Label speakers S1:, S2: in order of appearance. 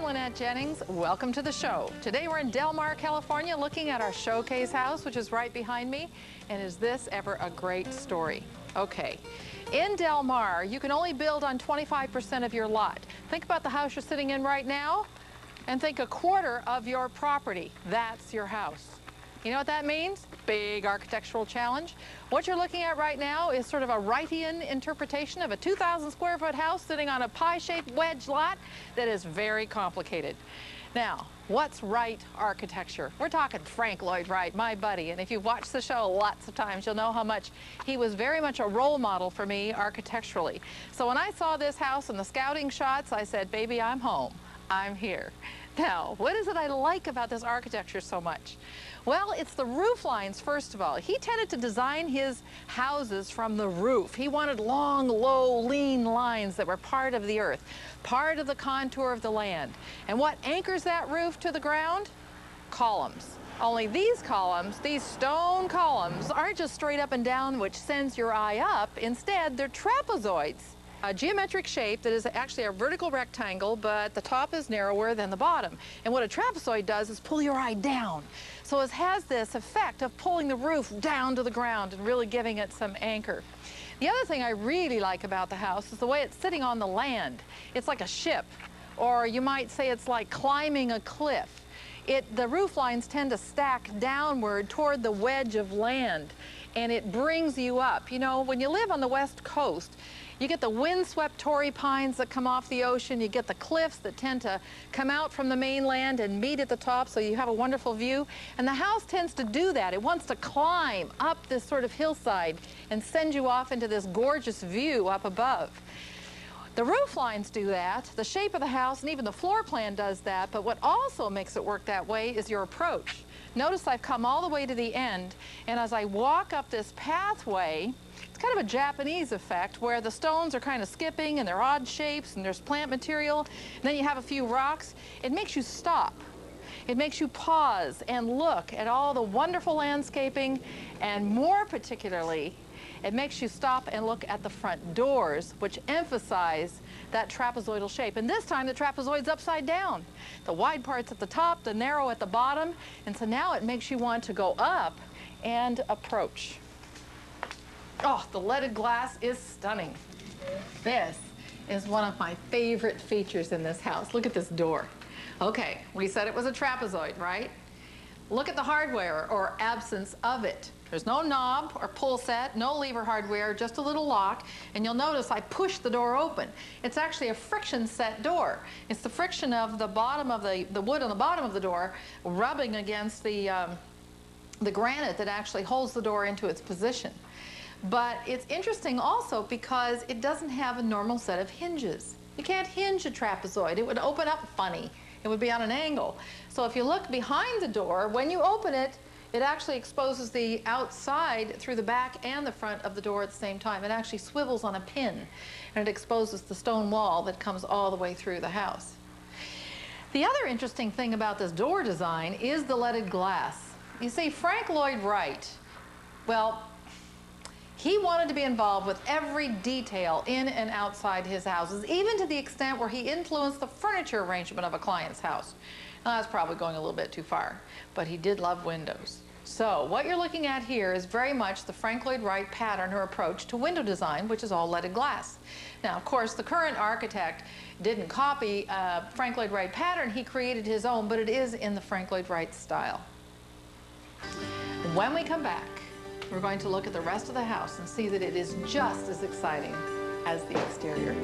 S1: Lynette Jennings. Welcome to the show. Today we're in Del Mar, California, looking at our showcase house, which is right behind me. And is this ever a great story? Okay. In Del Mar, you can only build on 25% of your lot. Think about the house you're sitting in right now, and think a quarter of your property. That's your house. You know what that means? Big architectural challenge. What you're looking at right now is sort of a Wrightian interpretation of a 2,000 square foot house sitting on a pie-shaped wedge lot that is very complicated. Now, what's Wright architecture? We're talking Frank Lloyd Wright, my buddy, and if you've watched the show lots of times, you'll know how much he was very much a role model for me architecturally. So when I saw this house and the scouting shots, I said, baby, I'm home. I'm here. Now, what is it I like about this architecture so much? Well, it's the roof lines, first of all. He tended to design his houses from the roof. He wanted long, low, lean lines that were part of the earth, part of the contour of the land. And what anchors that roof to the ground? Columns. Only these columns, these stone columns, aren't just straight up and down, which sends your eye up. Instead, they're trapezoids. A geometric shape that is actually a vertical rectangle, but the top is narrower than the bottom. And what a trapezoid does is pull your eye down. So it has this effect of pulling the roof down to the ground and really giving it some anchor. The other thing I really like about the house is the way it's sitting on the land. It's like a ship, or you might say it's like climbing a cliff. The roof lines tend to stack downward toward the wedge of land, and it brings you up. You know, when you live on the West Coast, you get the windswept Torrey pines that come off the ocean. You get the cliffs that tend to come out from the mainland and meet at the top, so you have a wonderful view. And the house tends to do that. It wants to climb up this sort of hillside and send you off into this gorgeous view up above. The roof lines do that, the shape of the house, and even the floor plan does that, but what also makes it work that way is your approach. Notice I've come all the way to the end, and as I walk up this pathway, it's kind of a Japanese effect where the stones are kind of skipping and they're odd shapes and there's plant material, and then you have a few rocks. It makes you stop. It makes you pause and look at all the wonderful landscaping, and more particularly, it makes you stop and look at the front doors, which emphasize that trapezoidal shape. And this time the trapezoid's upside down. The wide part's at the top, the narrow at the bottom, and so now it makes you want to go up and approach. Oh, the leaded glass is stunning. This is one of my favorite features in this house. Look at this door. Okay, we said it was a trapezoid, right? Look at the hardware, or absence of it. There's no knob or pull set, no lever hardware, just a little lock. And you'll notice I push the door open. It's actually a friction set door. It's the friction of the bottom of the wood on the bottom of the door rubbing against the granite that actually holds the door into its position. But it's interesting also because it doesn't have a normal set of hinges. You can't hinge a trapezoid. It would open up funny. It would be on an angle. So if you look behind the door, when you open it, it actually exposes the outside through the back and the front of the door at the same time. It actually swivels on a pin, and it exposes the stone wall that comes all the way through the house. The other interesting thing about this door design is the leaded glass. You see, Frank Lloyd Wright, well, he wanted to be involved with every detail in and outside his houses, even to the extent where he influenced the furniture arrangement of a client's house. Now, that's probably going a little bit too far, but he did love windows. So what you're looking at here is very much the Frank Lloyd Wright pattern or approach to window design, which is all leaded glass. Now, of course, the current architect didn't copy Frank Lloyd Wright pattern. He created his own, but it is in the Frank Lloyd Wright style. When we come back, we're going to look at the rest of the house and see that it is just as exciting as the exterior.